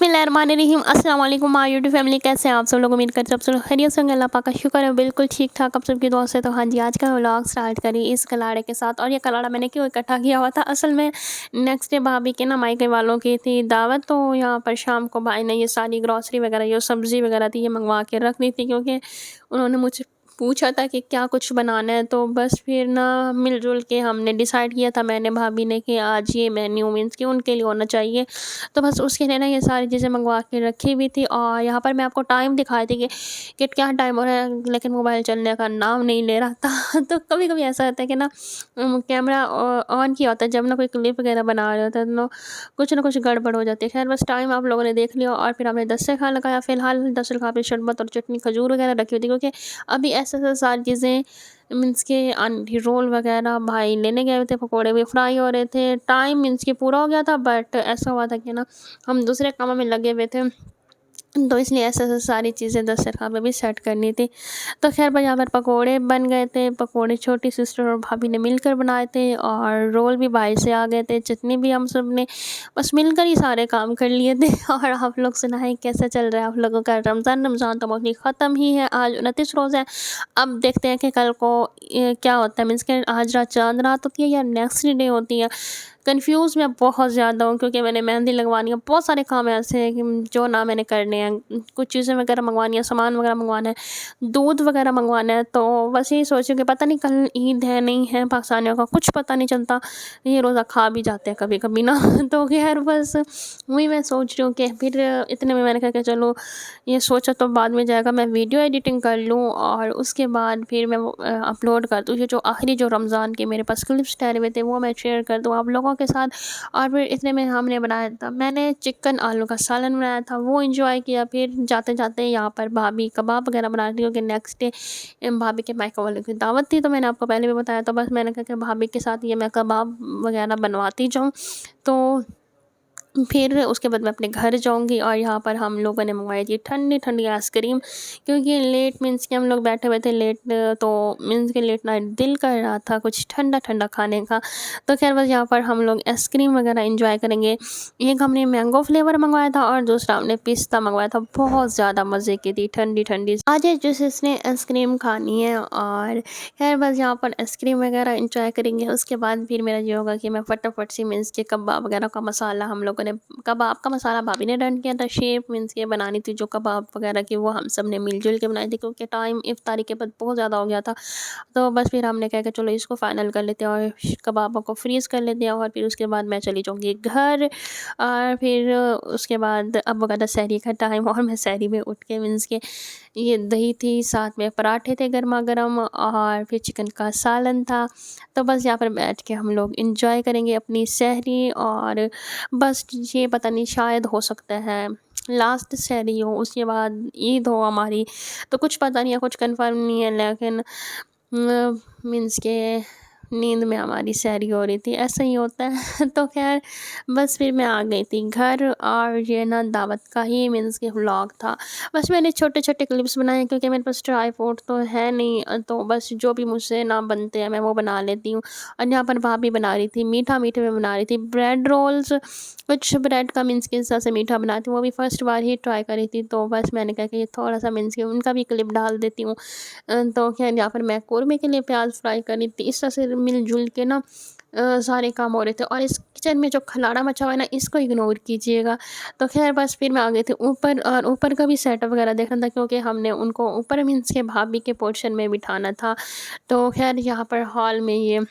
बिस्मिल्लाहिर्रहमानिर्रहीम। अस्सलाम वालेकुम माय यूट्यूब फैमिली, कैसे हैं आप सब लोग। उम्मीद करते हैं सब लोग खैरियत से होंगे। अल्लाह पाक का शुक्र है बिल्कुल ठीक ठाक आप सबकी दुआ से। तो हाँ जी, आज का व्लॉग स्टार्ट करी इस कलाड़े के साथ। और ये कलाड़ा मैंने क्यों इकट्ठा किया हुआ था, असल में नेक्स्ट डे भाभी के ना मायके वालों की थी दावत, तो यहाँ पर शाम को भाई ने ये सारी ग्रॉसरी वगैरह, ये सब्ज़ी वगैरह थी, ये मंगवा के रख दी थी, क्योंकि उन्होंने मुझसे पूछा था कि क्या कुछ बनाना है। तो बस फिर ना मिलजुल के हमने डिसाइड किया था, मैंने भाभी ने, कि आज ये मेन्यू मीन्स कि उनके लिए होना चाहिए। तो बस उसके लिए ना ये सारी चीज़ें मंगवा के रखी हुई थी। और यहाँ पर मैं आपको टाइम दिखाई थी कि क्या टाइम हो रहा है, लेकिन मोबाइल चलने का नाम नहीं ले रहा था। तो कभी कभी ऐसा होता है कि ना कैमरा ऑन किया होता है, जब ना कोई क्लिप वगैरह बना रहे होता है तो कुछ ना कुछ गड़बड़ हो जाती है। खैर बस टाइम आप लोगों ने देख लिया। और फिर हमने दस्तरखान लगाया। फ़िलहाल दस्तरखान पे शरबत और चटनी खजूर वगैरह रखी हुई थी, क्योंकि अभी ऐसे ऐसे सारी चीज़ें मीन्स के रोल वगैरह भाई लेने गए हुए थे, पकोड़े भी फ्राई हो रहे थे। टाइम मीन्स के पूरा हो गया था, बट ऐसा हुआ था कि ना हम दूसरे कामों में लगे हुए थे, तो इसलिए ऐसे-ऐसे सारी चीज़ें दस्तरख़्वान पे भी सेट करनी थी। तो ख़ैर भाई यहाँ पर पकोड़े बन गए थे। पकोड़े छोटी सिस्टर और भाभी ने मिलकर बनाए थे, और रोल भी भाई से आ गए थे। चटनी भी हम सब ने बस मिलकर ही सारे काम कर लिए थे। और आप लोग सुनाएँ कैसा चल रहा है आप लोगों का रमज़ान? रमज़ान तो मोस्टली ख़त्म ही है, आज 29 रोज़ है। अब देखते हैं कि कल को क्या होता है, मीन्स कि आज रात चाँद रात होती है या नेक्स्ट डे होती है। कन्फ्यूज़ मैं बहुत ज़्यादा हूँ, क्योंकि मैंने मेहंदी लगवानी है, बहुत सारे काम ऐसे हैं कि जो ना मैंने करने हैं। कुछ चीज़ें वगैरह मंगवानी है, सामान वगैरह मंगवाना है, दूध वगैरह मंगवाना है। तो बस यही सोच रही हूँ कि पता नहीं कल ईद है नहीं है पाकिस्तानियों का, कुछ पता नहीं चलता। ये रोज़ा खा भी जाते हैं कभी-कभी ना। तो ख़ैर बस वही मैं सोच रही हूँ कि फिर इतने में मैंने कहा कि चलो ये सोचा तो बाद में जाएगा, मैं वीडियो एडिटिंग कर लूँ और उसके बाद फिर मैं वो अपलोड कर दूँ। ये जो आखिरी जो रमज़ान के मेरे पास क्लिप्स ठहरे हुए थे, वो मैं शेयर कर दूँ आप लोगों के साथ। और फिर इतने में हमने बनाया था, मैंने चिकन आलू का सालन बनाया था, वो एंजॉय किया। फिर जाते-जाते यहाँ पर भाभी कबाब वगैरह बना रही थी, क्योंकि नेक्स्ट डे भाभी के मायके वालों की दावत थी। तो मैंने आपको पहले भी बताया, तो बस मैंने कहा कि भाभी के साथ ये मैं कबाब वगैरह बनवाती जाऊँ। तो फिर उसके बाद मैं अपने घर जाऊँगी। और यहाँ पर हम लोगों ने मंगवाई थी ठंडी-ठंडी आइसक्रीम, क्योंकि लेट मीन्स कि हम लोग बैठे हुए थे लेट, तो मीन्स कि लेट नाइट दिल कर रहा था कुछ ठंडा-ठंडा खाने का। तो ख़ैर बस यहाँ पर हम लोग आइसक्रीम वगैरह एंजॉय करेंगे। एक हमने मैंगो फ्लेवर मंगवाया था और दूसरा हमने पिस्ता मंगवाया था। बहुत ज़्यादा मज़े की थी, ठंडी-ठंडी। आज जिसने आइसक्रीम खानी है। और ख़ैर बस यहाँ पर आइसक्रीम वगैरह एंजॉय करेंगे। उसके बाद फिर मेरा ये होगा कि मैं फटाफट से मीन्स के कबाब वगैरह का मसाला, हम लोगों ने कबाब का मसाला भाभी ने डन किया था। शेप मीन्स के बनानी थी जो कबाब वगैरह की, वो हम सब ने मिलजुल के बनाई थी, क्योंकि टाइम इफ्तारी के बाद बहुत ज़्यादा हो गया था। तो बस फिर हमने कहा कि चलो इसको फ़ाइनल कर लेते हैं और कबाबों को फ्रीज़ कर लेते हैं। और फिर उसके बाद मैं चली जाऊँगी घर। और फिर उसके बाद अब वगैरह सहरी का टाइम, और मैं सहरी में उठ के मीन्स के ये दही थी, साथ में पराठे थे गरमा-गरम, और फिर चिकन का सालन था। तो बस यहाँ पर बैठ के हम लोग एंजॉय करेंगे अपनी सहरी। और बस ये पता नहीं, शायद हो सकता है लास्ट सहरी हो, उसके बाद ईद हो हमारी। तो कुछ पता नहीं है, कुछ कंफर्म नहीं है, लेकिन मीन्स के नींद में हमारी सहरी हो रही थी, ऐसा ही होता है। तो खैर बस फिर मैं आ गई थी घर। और ये ना दावत का ही मीन्स के व्लॉग था। बस मैंने छोटे-छोटे क्लिप्स बनाए, क्योंकि मेरे पास ट्राइपॉड तो है नहीं, तो बस जो भी मुझसे ना बनते हैं मैं वो बना लेती हूँ। और यहाँ पर भाभी बना रही थी मीठा-मीठे में बना रही थी ब्रेड रोल्स। कुछ ब्रेड का मीन्स के हिसाब से मीठा बनाती हूँ, वो भी फर्स्ट बार ही ट्राई करी थी। तो बस मैंने कहा कि थोड़ा-सा मीन्स के उनका भी क्लिप डाल देती हूँ। तो खैर यहाँ पर मैं कौरमे के लिए प्याज़ फ्राई कर रही थी। इस तरह से मिल-जुल के ना सारे काम हो रहे थे। और इस किचन में जो खलाड़ा मचा हुआ है ना, इसको इग्नोर कीजिएगा। तो खैर बस फिर मैं आ गई थी ऊपर। और ऊपर का भी सेटअप वगैरह देखना था, क्योंकि हमने उनको ऊपर मीन्स के भाभी के पोर्शन में बिठाना था। तो खैर यहाँ पर हॉल में ये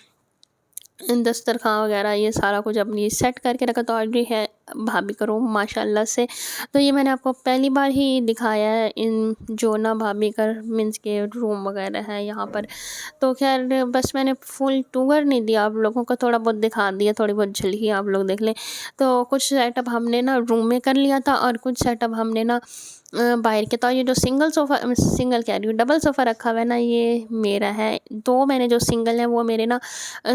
दस्तरख़्वान वगैरह ये सारा कुछ अपनी सेट करके रखा था। और ये है भाभी का रूम माशाल्लाह से। तो ये मैंने आपको पहली बार ही दिखाया है, इन जो ना भाभी का मीन्स के रूम वगैरह है यहाँ पर। तो खैर बस मैंने फुल टूर नहीं दिया आप लोगों को, थोड़ा बहुत दिखा दिया, थोड़ी बहुत झलकी आप लोग देख लें। तो कुछ सेटअप हमने ना रूम में कर लिया था, और कुछ सेटअप हमने ना बाहर के। तो ये जो सिंगल कह रही हूँ, डबल सोफ़ा रखा हुआ है ना, ये मेरा है। 2 मैंने जो सिंगल है वो मेरे ना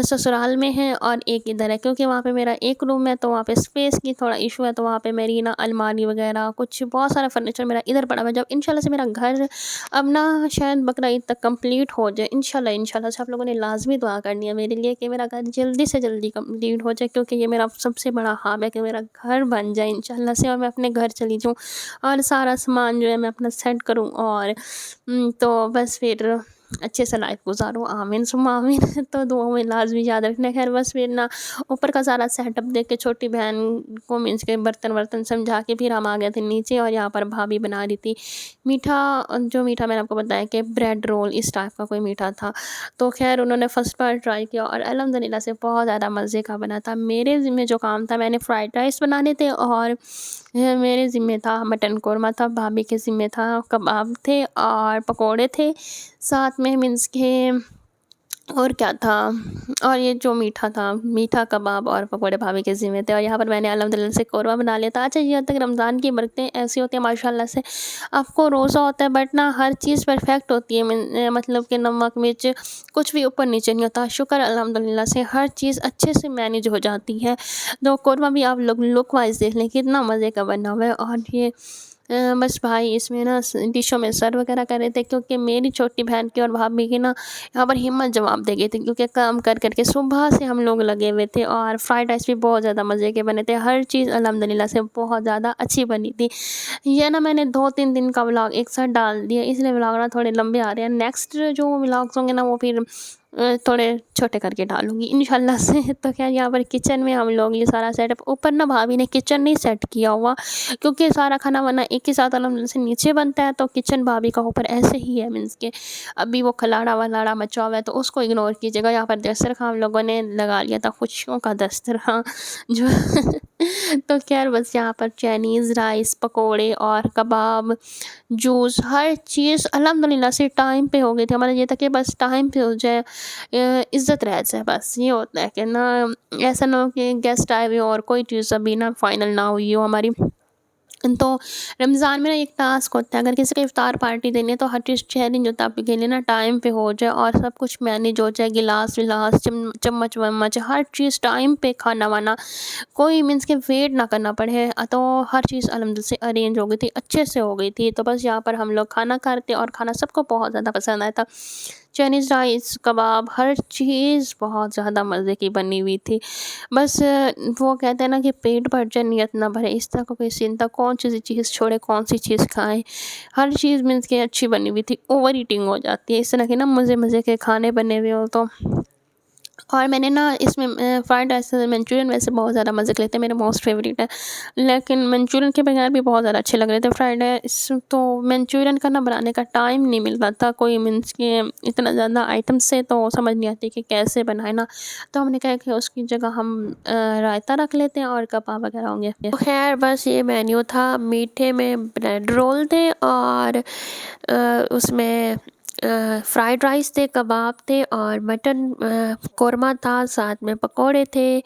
ससुराल में है और एक इधर है, क्योंकि वहाँ पे मेरा एक रूम है तो वहाँ पे स्पेस की थोड़ा इशू है। तो वहाँ पे मेरी ना अलमारी वगैरह कुछ बहुत सारा फर्नीचर मेरा इधर पड़ा हुआ है। जब इंशाल्लाह से मेरा घर अब ना शायद बकरा ईद तक कंप्लीट हो जाए, इंशाल्लाह इंशाल्लाह से आप लोगों ने लाजमी दुआ करनी है मेरे लिए कि मेरा घर जल्दी से जल्दी कंप्लीट हो जाए, क्योंकि ये मेरा सबसे बड़ा ख्वाब है कि मेरा घर बन जाए इंशाल्लाह से और मैं अपने घर चली जाऊँ और सारा सामान जो है मैं अपना सेट करूँ और तो बस फिर अच्छे से लाइफ गुजारूँ। आमीन सुम्मा आमीन। तो दुआ में लाजमी याद रखना। खैर बस फिर ना ऊपर का सारा सेटअप देख के छोटी बहन को मीन्स के बर्तन वर्तन समझा के फिर हम आ गए थे नीचे, और यहाँ पर भाभी बना रही थी मीठा। जो मीठा मैंने आपको बताया कि ब्रेड रोल इस टाइप का कोई मीठा था। तो खैर उन्होंने फ़र्स्ट बार ट्राई किया और अल्हम्दुलिल्लाह से बहुत ज़्यादा मज़े का बना था। मेरे ज़िम्मे जो काम था, मैंने फ्राइड राइस बनाने थे और मेरे ज़िम्मे था मटन कोरमा था, भाभी के ज़िम्मे था कबाब थे और पकोड़े थे साथ में मीन्स के, और क्या था, और ये जो मीठा था, मीठा कबाब और पकोड़े भाभी के ज़िम्मे थे। और यहाँ पर मैंने अल्हम्दुलिल्लाह से कोरमा बना लिया था। अच्छा, यहाँ तक रमज़ान की बरकतें ऐसी होती हैं माशाल्लाह से। आपको रोज़ा होता है बट ना हर चीज़ परफेक्ट होती है, मतलब कि नमक मिर्च कुछ भी ऊपर नीचे नहीं होता। शुक्र अल्हम्दुलिल्लाह से हर चीज़ अच्छे से मैनेज हो जाती है। तो कोरमा भी आप लोग लुक वाइज देख लें कितना मज़े का बना हुआ है। और ये बस भाई इसमें ना डिशों में सर्व वगैरह कर रहे थे, क्योंकि मेरी छोटी बहन की और भाभी की ना यहाँ पर हिम्मत जवाब दे गई थी, क्योंकि काम कर करके सुबह से हम लोग लगे हुए थे। और फ्राइड राइस भी बहुत ज़्यादा मज़े के बने थे, हर चीज़ अल्हम्दुलिल्लाह से बहुत ज़्यादा अच्छी बनी थी। ये ना मैंने 2-3 दिन का व्लॉग एक साथ डाल दिया, इसलिए व्लॉग ना थोड़े लंबे आ रहे हैं। नेक्स्ट जो व्लॉग्स होंगे ना वो फिर थोड़े छोटे करके डालूँगी इंशाल्लाह से। तो क्या यहाँ पर किचन में हम लोग ये सारा सेटअप, ऊपर ना भाभी ने किचन नहीं सेट किया हुआ, क्योंकि सारा खाना वाना एक ही साथ अल्हम्दुलिल्लाह से नीचे बनता है। तो किचन भाभी का ऊपर ऐसे ही है, मीन्स के अभी वो खलाड़ा वलाड़ा मचा हुआ है, तो उसको इग्नोर कीजिएगा। यहाँ पर दस्तरखान हम लोगों ने लगा लिया था, खुशियों का दस्तरखान जो तो खैर बस यहाँ पर चाइनीज़ राइस, पकोड़े और कबाब, जूस, हर चीज़ अल्हम्दुलिल्लाह से टाइम पे हो गई थी। हमारा ये था कि बस टाइम पे हो जाए, इज़्ज़त रह जाए, बस ये होता है कि ना ऐसा ना हो कि गेस्ट आए हुए हो और कोई चीज़ अभी ना फाइनल ना हुई हो हमारी। तो रमज़ान में ना एक टास्क होता है, अगर किसी को इफ्तार पार्टी देनी है तो हर चीज़ चैलेंज होता है आपके लिए ना टाइम पे हो जाए और सब कुछ मैनेज हो जाए, गिलास विलास चम्मच वम्मच हर चीज़ टाइम पे, खाना वाना कोई मीन्स के वेट ना करना पड़े। तो हर चीज़ अल्हम्दुलिल्लाह से अरेंज हो गई थी, अच्छे से हो गई थी। तो बस यहाँ पर हम लोग खाना खाते और खाना सबको बहुत ज़्यादा पसंद आया था। चाइनीज़ राइस, कबाब, हर चीज़ बहुत ज़्यादा मज़े की बनी हुई थी। बस वो कहते हैं ना कि पेट भर जाए नियत ना भरे, इस तरह का कोई सीन था। कौन सी चीज़ छोड़े कौन सी चीज़ खाएं, हर चीज़ मीन्स के अच्छी बनी हुई थी। ओवर ईटिंग हो जाती है इस तरह के ना मज़े मज़े के खाने बने हुए हो तो। और मैंने ना इसमें फ्राइड राइस मंचूरियन वैसे बहुत ज़्यादा मज़े के लेते हैं, मेरे मोस्ट फेवरेट है, लेकिन मंचूरियन के बगैर भी बहुत ज़्यादा अच्छे लग रहे थे फ्राइड राइस। तो मंचूरियन का ना बनाने का टाइम नहीं मिल रहा था, कोई मीन्स के इतना ज़्यादा आइटम से तो समझ नहीं आती कि कैसे बनाए ना। तो हमने कहा कि उसकी जगह हम रायता रख लेते हैं और कबाब वगैरह होंगे। तो खैर बस ये मेन्यू था। मीठे में ब्रेड रोल थे और उसमें फ्राइड राइस थे, कबाब थे और मटन कोरमा था, साथ में पकोड़े थे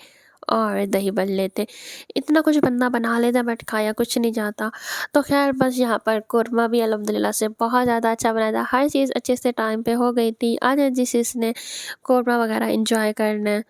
और दही बल्ले थे। इतना कुछ बंदा बना लेता बट खाया कुछ नहीं जाता। तो खैर बस यहाँ पर कोरमा भी अल्हम्दुलिल्लाह से बहुत ज़्यादा अच्छा बना था, हर चीज़ अच्छे से टाइम पे हो गई थी। आज जिस इसने कोरमा वगैरह इंजॉय करना है।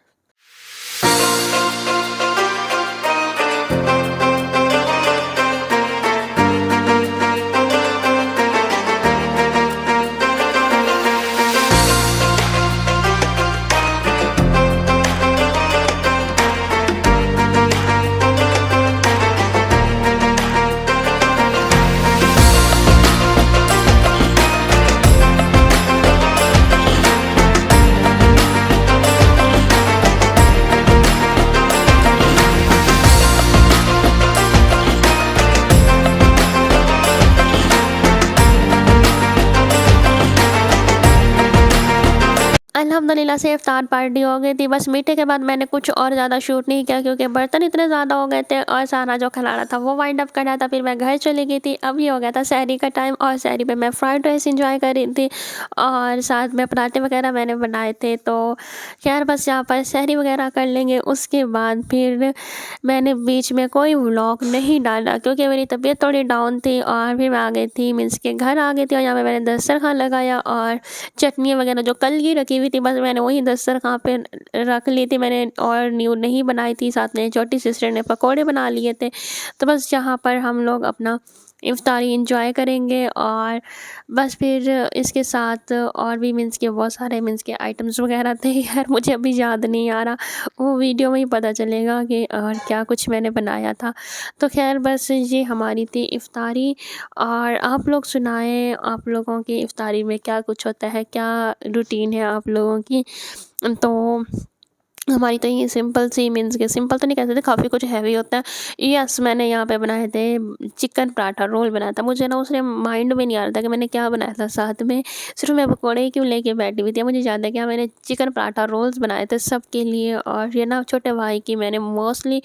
अल्हम्दुलिल्लाह से इफ्तार पार्टी हो गई थी। बस मीठे के बाद मैंने कुछ और ज़्यादा शूट नहीं किया क्योंकि बर्तन इतने ज़्यादा हो गए थे और सारा जो खिलाना था वो वाइंड अप करना था। फिर मैं घर चली गई थी। अब ये हो गया था सहरी का टाइम और सहरी पे मैं फ्राइड राइस एंजॉय कर रही थी और साथ में पराठे वगैरह मैंने बनाए थे। तो खैर बस यहाँ पर सहरी वगैरह कर लेंगे, उसके बाद फिर मैंने बीच में कोई व्लॉग नहीं डाला क्योंकि मेरी तबीयत थोड़ी डाउन थी। और फिर मैं आ गई थी, मीन्स के घर आ गई थी और यहाँ पे मैंने दस्तरखान लगाया और चटनी वगैरह जो कल की रखी हुई थी बस मैंने वही दस्तरखान पे रख ली थी मैंने, और न्यू नहीं बनाई थी। साथ में छोटी सिस्टर ने पकोड़े बना लिए थे। तो बस यहाँ पर हम लोग अपना इफ्तारी इंजॉय करेंगे और बस फिर इसके साथ और भी मीन्स के बहुत सारे मीन्स के आइटम्स वगैरह थे। यार मुझे अभी याद नहीं आ रहा, वो वीडियो में ही पता चलेगा कि और क्या कुछ मैंने बनाया था। तो खैर बस ये हमारी थी इफ्तारी। और आप लोग सुनाएं, आप लोगों की इफ्तारी में क्या कुछ होता है, क्या रूटीन है आप लोगों की। तो हमारी तो ये सिंपल सी मीन्स के सिंपल तो नहीं कह सकते, काफ़ी कुछ हैवी होता है। यस, मैंने यहाँ पे बनाए थे चिकन पराठा रोल बनाया था। मुझे ना उसने माइंड में नहीं आ रहा था कि मैंने क्या बनाया था साथ में, सिर्फ मैं पकौड़े ही क्यों लेके बैठी हुई थी। मुझे याद है कि हाँ, मैंने चिकन पराठा रोल्स बनाए थे सबके लिए। और ये ना छोटे भाई की मैंने मोस्टली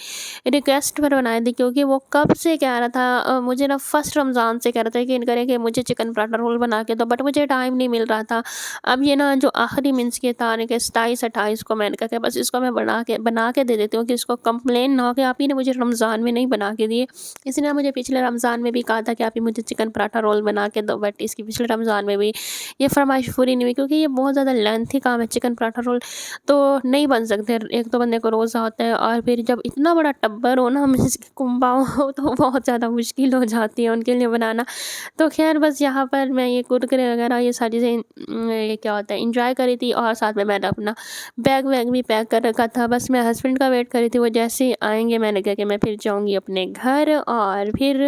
रिक्वेस्ट पर बनाए थे क्योंकि वो कब से कह रहा था, मुझे ना फर्स्ट रमज़ान से कह रहा था कि इन करे कि मुझे चिकन पराठा रोल बना के दो, बट मुझे टाइम नहीं मिल रहा था। अब ये ना जो आखिरी मीन्स के तारीख है 27-28 को, मैंने कहा कि बस इसको मैं बना के दे देती हूँ कि इसको कंप्लेन ना हो कि आप ही ने मुझे रमज़ान में नहीं बना के दिए। इसने मुझे पिछले रमज़ान में भी कहा था कि आप ही मुझे चिकन पराठा रोल बना के दो, बट इसकी पिछले रमज़ान में भी ये फरमाइश पूरी नहीं हुई क्योंकि ये बहुत ज़्यादा लेंथी काम है। चिकन पराठा रोल तो नहीं बन सकते, एक तो बंदे को रोज़ा होता है और फिर जब इतना बड़ा टब्बर हो ना मीन्स कुंबा हो तो बहुत ज़्यादा मुश्किल हो जाती है उनके लिए बनाना। तो खैर बस यहाँ पर मैं ये कुरकुरे वगैरह ये सारी चीज़ें ये क्या होता है इंजॉय करी थी। और साथ में मैंने अपना बैग वैग भी पैक कर रखा था। बस मैं हस्बैंड का वेट कर रही थी, वो जैसे ही आएंगे मैंने कहा कि मैं फिर जाऊंगी अपने घर। और फिर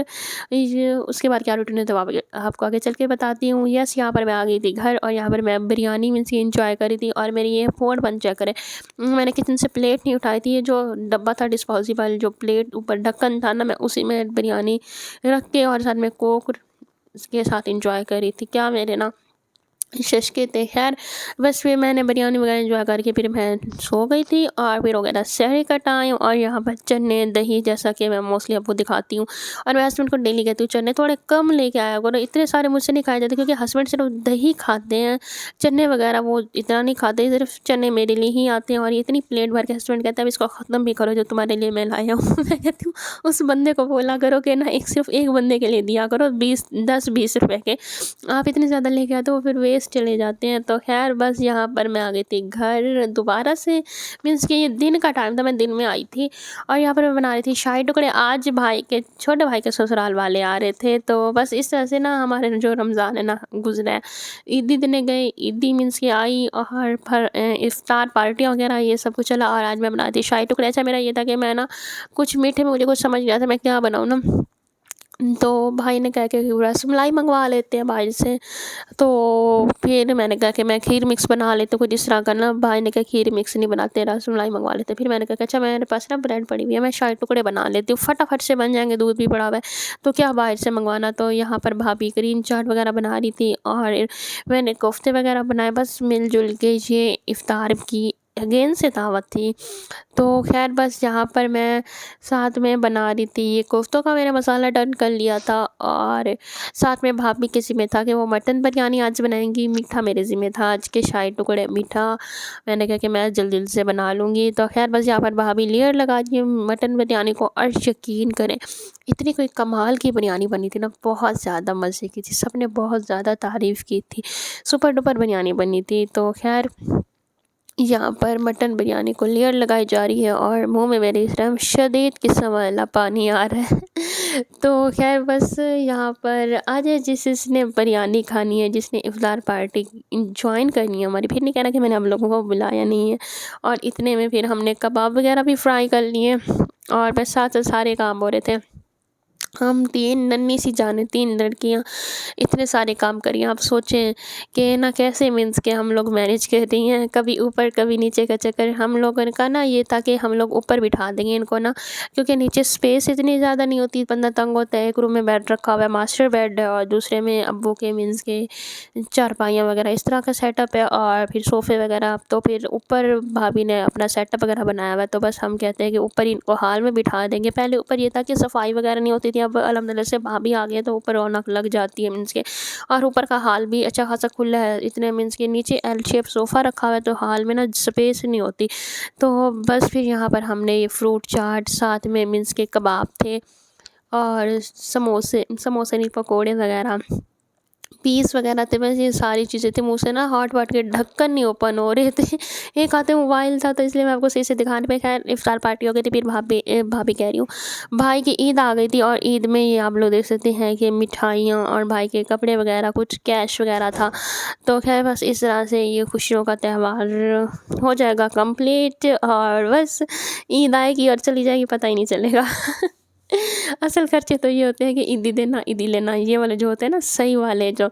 उसके बाद क्या रूटीन है तो आपको आगे चल के बताती हूँ। यस, यहाँ पर मैं आ गई थी घर और यहाँ पर मैं बिरयानी मीन्स की इंजॉय करी थी। और मेरी ये फ़ोन बन चेक करे, मैंने किचन से प्लेट नहीं उठाई थी, ये जो डब्बा था डिस्पोजेबल जो प्लेट ऊपर ढक्कन था ना, मैं उसी में बिरयानी रख के और साथ में कोक के साथ इंजॉय करी थी। क्या मेरे ना शशके थे। खैर बस फिर मैंने बिरयानी वगैरह इंजॉय करके फिर मैं सो गई थी। और फिर हो गया था सहरी का टाइम और यहाँ पर चने दही जैसा कि मैं मोस्टली आपको दिखाती हूँ। और मैं हस्बैंड को डेली कहती हूँ चने थोड़े कम लेके आया करो, इतने सारे मुझसे नहीं खाए जाते क्योंकि हस्बैंड सिर्फ दही खाते हैं, चने वगैरह वो इतना नहीं खाते, सिर्फ चने मेरे लिए ही आते हैं। और ये इतनी प्लेट भर के हस्बैंड कहता है अब इसको ख़त्म भी करो जो तुम्हारे लिए मैं लाया हूँ। मैं कहती हूँ उस बंदे को बोला करो कि ना सिर्फ एक बंदे के लिए दिया करो, 10-20 रुपए के, आप इतने ज़्यादा लेके आते हो फिर वेस्ट चले जाते हैं। तो खैर बस यहाँ पर मैं आ गई थी घर दोबारा से, मीन्स कि ये दिन का टाइम था, मैं दिन में आई थी। और यहाँ पर मैं बना रही थी शाही टुकड़े। आज छोटे भाई के ससुराल वाले आ रहे थे, तो बस इस तरह से ना हमारे जो रमज़ान है ना गुजरा है। ईदी देने गए, ईदी मीन्स की आई और फिर इफ्तार पार्टी वगैरह ये सब कुछ चला। और आज मैं बना रही थी शाही टुकड़े। अच्छा मेरा ये था कि मैं ना कुछ मीठे में मुझे कुछ समझ नहीं आया था मैं क्या बनाऊँ ना, तो भाई ने कहा कि रसमलाई मंगवा लेते हैं भाई से। तो फिर मैंने कहा कि मैं खीर मिक्स बना लेती हूँ कुछ इस तरह का ना। भाई ने कहा खीर मिक्स नहीं बनाते, रसमलाई मंगवा लेते। फिर मैंने कहा कि अच्छा मेरे पास ना ब्रेड पड़ी हुई है, मैं शाही टुकड़े बना लेती हूँ, फटाफट से बन जाएंगे, दूध भी पड़ा हुआ है तो क्या बाहर से मंगवाना। तो यहाँ पर भाभी क्रीम चाट वगैरह बना रही थी और मैंने कोफ्ते वगैरह बनाए। बस मिलजुल के ये इफ्तार की अगेन से दावत थी। तो खैर बस यहाँ पर मैं साथ में बना रही थी, ये कोफ्तों का मैंने मसाला डन कर लिया था। और साथ में भाभी के ज़िम्मे था कि वो मटन बिरयानी आज बनाएंगी, मीठा मेरे ज़िम्मे था आज के शाही टुकड़े मीठा मैंने कहा कि मैं जल्दी जल्दी से बना लूँगी। तो खैर बस यहाँ पर भाभी लेयर लगा दी मटन बिरयानी को। और यकीन करें इतनी कोई कमाल की बिरयानी बनी थी ना, बहुत ज़्यादा मज़े की थी, सबने बहुत ज़्यादा तारीफ़ की थी, सुपर डुपर बिरयानी बनी थी। तो खैर यहाँ पर मटन बिरयानी को लेयर लगाई जा रही है और मुंह में मेरे इस टाइम शदीद किस्म वाला पानी आ रहा है। तो खैर बस यहाँ पर आज जिसने बिरयानी खानी है, जिसने इफ्तार पार्टी ज्वाइन करनी है हमारी, फिर नहीं कहना कि मैंने हम लोगों को बुलाया नहीं है। और इतने में फिर हमने कबाब वगैरह भी फ्राई कर लिए और बस साथ साथ सारे काम हो रहे थे। हम 3 नन्ही सी जानें, 3 लड़कियाँ इतने सारे काम करिए। आप सोचें कि ना कैसे मीन्स के हम लोग मैनेज कर रही हैं, कभी ऊपर कभी नीचे का चक्कर। हम लोगों का ना ये था कि हम लोग ऊपर बिठा देंगे इनको ना, क्योंकि नीचे स्पेस इतनी ज़्यादा नहीं होती, बंदा तंग होता है। एक रूम में बेड रखा हुआ है, मास्टर बेड है, और दूसरे में अब्बू के मीन्स के चारपाइयाँ वगैरह इस तरह का सेटअप है, और फिर सोफ़े वगैरह। तो फिर ऊपर भाभी ने अपना सेटअप वगैरह बनाया हुआ है, तो बस हम कहते हैं कि ऊपर ही इनको हॉल में बिठा देंगे। पहले ऊपर ये था कि सफाई वगैरह नहीं होती थी, अब अल्हम्दुलिल्लाह से भाभी आ गई है तो ऊपर रौनक लग जाती है मीन्स के। और ऊपर का हॉल भी अच्छा खासा खुला है, इतने मीन्स के नीचे एल शेप सोफ़ा रखा हुआ है, तो हॉल में ना स्पेस नहीं होती। तो बस फिर यहाँ पर हमने ये फ्रूट चाट, साथ में मीन्स के कबाब थे, और समोसे समोसे नहीं, पकोड़े वगैरह, पीस वगैरह थे। बस ये सारी चीज़ें थी। मुँह से ना हॉट-पॉट के ढक्कन नहीं ओपन हो रहे थे। एक हाथ में मोबाइल था, तो इसलिए मैं आपको सही से दिखा नहीं पाई। ख़ैर इफ्तार पार्टी हो गई थी। फिर भाभी कह रही हूँ, भाई की ईद आ गई थी, और ईद में ये आप लोग देख सकते हैं कि मिठाइयाँ और भाई के कपड़े वगैरह, कुछ कैश वगैरह था। तो ख़ैर बस इस तरह से ये खुशियों का त्यौहार हो जाएगा कंप्लीट, और बस ईद आएगी और चली जाएगी, पता ही नहीं चलेगा। असल खर्चे तो ये होते हैं कि ईदी देना, ईदी लेना, ये वाले जो होते हैं ना सही वाले जो।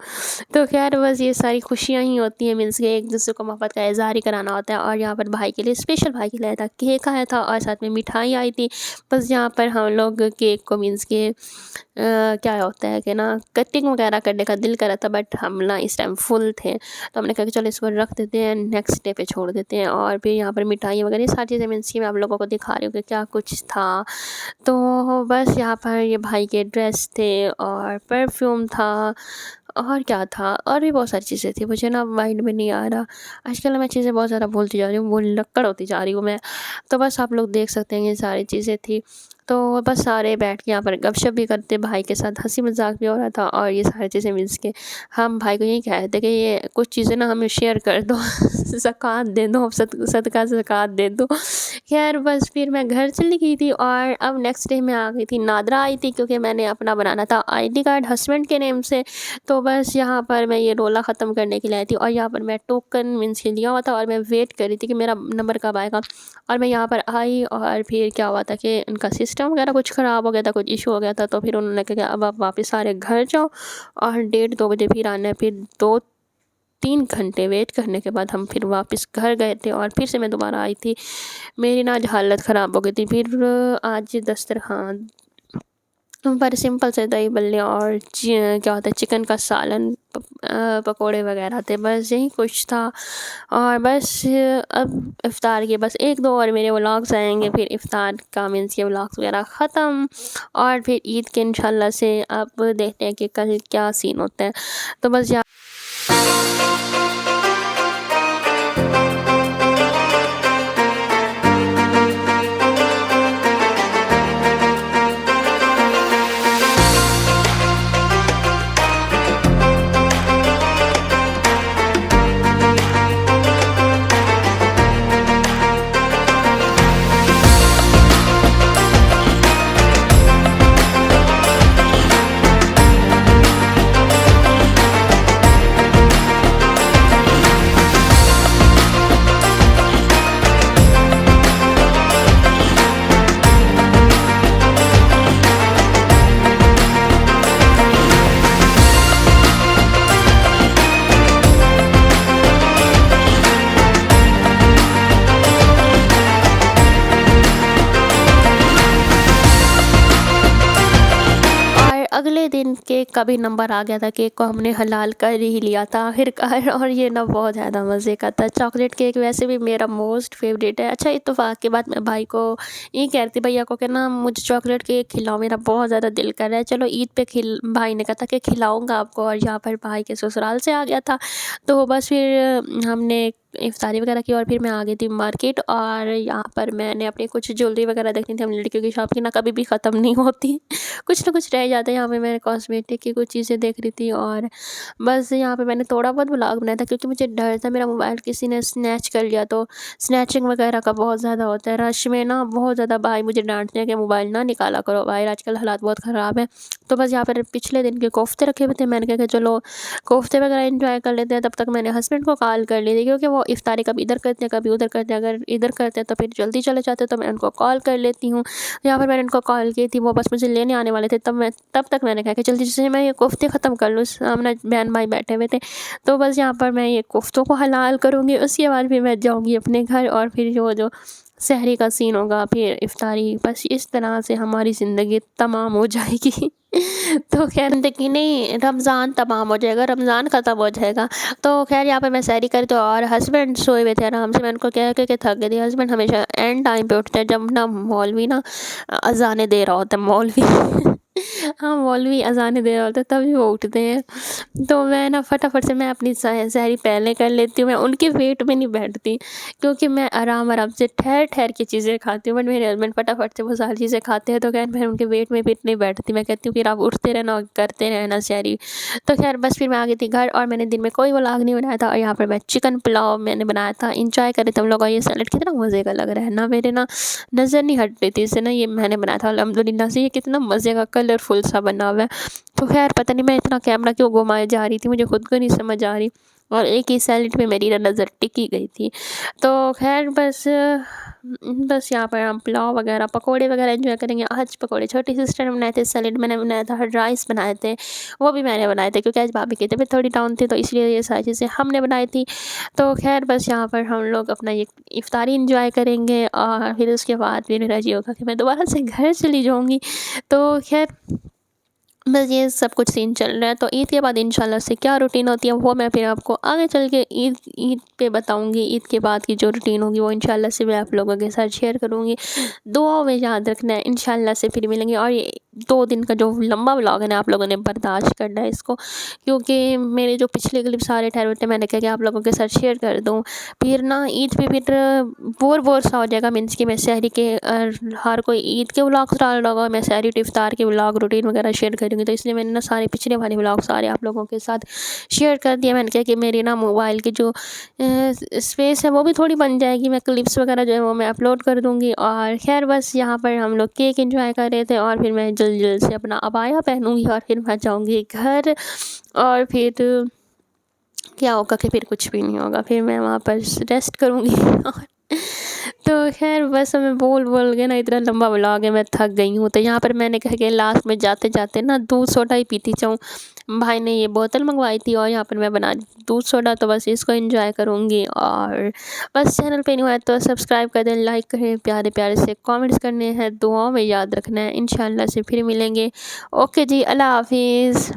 तो ख़ैर बस ये सारी खुशियाँ ही होती हैं, मीन्स के एक दूसरे को मोहब्बत का इज़हार ही कराना होता है। और यहाँ पर भाई के लिए, स्पेशल भाई के लिए आया था, केक आया था, और साथ में मिठाई आई थी। बस यहाँ पर हम लोग केक को मीन्स के क्या होता है कि ना कटिंग वगैरह करने का दिल करा था, बट हम ना इस टाइम फुल थे, तो हमने कहा कि चलो इसको रख देते हैं, नेक्स्ट डे पे छोड़ देते हैं। और फिर यहाँ पर मिठाई वगैरह ये सारी चीज़ें मीन्स की मैं आप लोगों को दिखा रही हूँ कि क्या कुछ था। तो बस यहाँ पर ये भाई के ड्रेस थे, और परफ्यूम था, और क्या था, और भी बहुत सारी चीज़ें थी, मुझे ना माइंड में नहीं आ रहा। आजकल मैं चीज़ें बहुत ज़्यादा भूलती जा रही हूँ, भुलक्कड़ होती जा रही हूँ मैं। तो बस आप लोग देख सकते हैं ये सारी चीज़ें थी। तो बस सारे बैठ के यहाँ पर गपशप भी करते, भाई के साथ हँसी मज़ाक भी हो रहा था, और ये सारी चीज़ें मीन्स के हम भाई को यही कह रहे थे कि ये कुछ चीज़ें ना हमें शेयर कर दो, ज़कात दे दो, सदका ज़कात दे दो। ख़ैर बस फिर मैं घर चली गई थी, और अब नेक्स्ट डे मैं आ गई थी। नादरा आई थी, क्योंकि मैंने अपना बनाना था आईडी कार्ड हस्बैंड के नेम से। तो बस यहाँ पर मैं ये रोला ख़त्म करने के लिए आई थी, और यहाँ पर मैं टोकन मीन्स के लिया हुआ था, और मैं वेट कर रही थी कि मेरा नंबर कब आएगा। और मैं यहाँ पर आई, और फिर क्या हुआ था कि उनका सिस्टम वगैरह कुछ ख़राब हो गया था, कुछ इशू हो गया था। तो फिर उन्होंने कहा कि अब आप वापस सारे घर जाओ, और 1:30-2 बजे फिर आना है। फिर 2-3 घंटे वेट करने के बाद हम फिर वापस घर गए थे, और फिर से मैं दोबारा आई थी। मेरी ना आज हालत ख़राब हो गई थी। फिर आज दस्तरख़्वान पर सिंपल से दही बल्ले और क्या होता है चिकन का सालन, पकोड़े वगैरह थे, बस यही कुछ था। और बस अब इफ़्तार के बस 1-2 और मेरे व्लॉग्स आएंगे, फिर इफ़्तार का मीन्स के व्लॉग्स वगैरह ख़त्म, और फिर ईद के इंशाल्लाह से अब देखते हैं कि कल क्या सीन होता है। तो बस अगले दिन केक का भी नंबर आ गया था। केक को हमने हलाल कर ही लिया था आखिरकार, और ये ना बहुत ज़्यादा मज़े का था। चॉकलेट केक वैसे भी मेरा मोस्ट फेवरेट है। अच्छा इत्तेफाक के बाद मैं भाई को ये कह रही थी, भैया को कि ना मुझे चॉकलेट केक खिलाओ, मेरा बहुत ज़्यादा दिल कर रहा है। चलो ईद पे भाई ने कहा था कि खिलाऊँगा आपको, और यहाँ पर भाई के ससुराल से आ गया था। तो बस फिर हमने इफ्तारी वगैरह की, और फिर मैं आ गई थी मार्केट, और यहाँ पर मैंने अपनी कुछ ज्वेलरी वगैरह देखनी थी। हम लड़कियों की शॉप की ना कभी भी ख़त्म नहीं होती, कुछ ना कुछ रह जाता है। यहाँ पे मैंने कॉस्मेटिक की कुछ चीज़ें देख रही थी, और बस यहाँ पे मैंने थोड़ा बहुत व्लॉग बनाया था, क्योंकि मुझे डर था मेरा मोबाइल किसी ने स्नैच कर लिया। तो स्नैचिंग वगैरह का बहुत ज़्यादा होता है रश में ना, बहुत ज़्यादा भाई मुझे डांटते हैं कि मोबाइल ना निकाला करो भाई, आजकल हालात बहुत ख़राब है। तो बस यहाँ पर पिछले दिन के कोफ्ते रखे हुए थे, मैंने कहा कि चलो कोफ्ते वगैरह इंजॉय कर लेते हैं। तब तक मैंने हस्बैंड को कॉल कर ली थी, क्योंकि वो वो इफ्तारी कभी इधर करते हैं कभी उधर करते हैं, अगर इधर करते हैं तो फिर जल्दी चले जाते हैं तो मैं उनको कॉल कर लेती हूँ। यहाँ पर मैंने उनको कॉल की थी, वो बस मुझे लेने आने वाले थे, तब तक मैंने कहा कि जल्दी से मैं ये कोफ्ते ख़त्म कर लूँ। सामने बहन भाई बैठे हुए थे, तो बस यहाँ पर मैं ये कोफ्तों को हलाल करूँगी, उसके बाद फिर मैं जाऊँगी अपने घर और फिर जो सहरी का सीन होगा, फिर इफ्तारी, बस इस तरह से हमारी ज़िंदगी तमाम हो जाएगी। तो खैर ज़िंदगी नहीं, रमज़ान तमाम हो जाएगा, रमज़ान ख़त्म हो जाएगा। तो खैर यहाँ पे मैं सहरी करी तो और हस्बैंड सोए हुए थे आराम से, मैं उनको कह के थक गई थी। हस्बैंड हमेशा एंड टाइम पे उठते हैं, जब ना मौलवी ना अज़ानें दे रहा होता है, मौलवी हाँ, मौलवी अज़ानें दे रहा होता है तभी वो उठते हैं। तो मैं ना फटाफट से मैं अपनी सहरी पहले कर लेती हूँ, मैं उनके वेट में नहीं बैठती, क्योंकि मैं आराम से ठहर के चीज़ें खाती हूँ। बट मेरे हस्बैंड फटाफट से वो सारी चीज़ें खाते हैं, तो खैर मैं उनके वेट में फिर नहीं बैठती। मैं कहती हूँ फिर आप उठते रहना और करते रहना सहरी। तो खैर बस फिर मैं आ गई थी घर, और मैंने दिन में कोई व्लॉग नहीं बनाया था, और यहाँ पर मैं चिकन पुलाव मैंने बनाया था, इंजॉय करे थे हम लोग। और ये सैलेड कितना मज़े का लग रहा है ना, मेरे ना नज़र नहीं हट रही थी इससे ना, ये मैंने बनाया था अल्हम्दुलिल्लाह से। ये कितना मज़े का कलरफुल सा बना हुआ है। तो खैर पता नहीं मैं इतना कैमरा क्यों घुमाए जा रही थी, मुझे खुद को नहीं समझ आ रही, और एक ही सैलेड पे मेरी नज़र टिकी गई थी। तो खैर बस यहाँ पर हम पुलाव वगैरह पकोड़े वगैरह एंजॉय करेंगे। आज पकोड़े छोटी सिस्टर ने बनाए थे, सैलेड मैंने बनाया था, राइस बनाए थे वो भी मैंने बनाए थे, क्योंकि आज भाभी की तबीयत थोड़ी डाउन थी, तो इसलिए ये सारी चीज़ें हमने बनाई थी। तो खैर बस यहाँ पर हम लोग अपना ये इफ्तारी इंजॉय करेंगे, और फिर उसके बाद फिर राजी होगा कि मैं दोबारा से घर चली जाऊँगी। तो खैर बस ये सब कुछ सीन चल रहा है। तो ईद के बाद इंशाल्लाह से क्या रूटीन होती है वो मैं फिर आपको आगे चल के ईद पे बताऊंगी। ईद के बाद की जो रूटीन होगी वो इंशाल्लाह से मैं आप लोगों के साथ शेयर करूंगी। दुआओं में याद रखना है, इंशाल्लाह से फिर मिलेंगे। और ये 2 दिन का जो लंबा व्लॉग है ना, आप लोगों ने बर्दाश्त करना है इसको, क्योंकि मेरे जो पिछले क्लिप सारे ठहरे थे मैंने कहा कि आप लोगों के साथ शेयर कर दूँ। फिर ना ईद पे फिर बोर सा हो जाएगा, मीन्स कि मैं सहरी के हर कोई ईद के व्लॉग डाल रहा होगा, मैं सहरी टू इफ्तार के व्लॉग रूटीन वगैरह शेयर करूँगी। तो इसलिए मैंने ना सारे पिछले वाले व्लॉग सारे आप लोगों के साथ शेयर कर दिया। मैंने कहा कि मेरी ना मोबाइल की जो स्पेस है वो भी थोड़ी बन जाएगी, मैं क्लिप्स वगैरह जो है वो मैं अपलोड कर दूँगी। और खैर बस यहाँ पर हम लोग केक एंजॉय कर रहे थे, और फिर मैं जल्द से अपना अबाया पहनूँगी और फिर मैं जाऊँगी घर। और फिर क्या होगा कि फिर कुछ भी नहीं होगा, फिर मैं वहाँ पर रेस्ट करूँगी। और तो खैर बस मैं बोल के ना इतना लंबा व्लॉग है, मैं थक गई हूँ। तो यहाँ पर मैंने कहा कि लास्ट में जाते जाते ना दूध सोडा ही पीती जाऊँ। भाई ने ये बोतल मंगवाई थी, और यहाँ पर मैं बना दूध सोडा, तो बस इसको एंजॉय करूँगी। और बस चैनल पे नहीं हुआ तो सब्सक्राइब कर दें, लाइक करें, प्यारे प्यारे से कमेंट्स करने हैं, दुआओं में याद रखना है। इंशाल्लाह से फिर मिलेंगे। ओके जी, अल्लाह हाफिज़।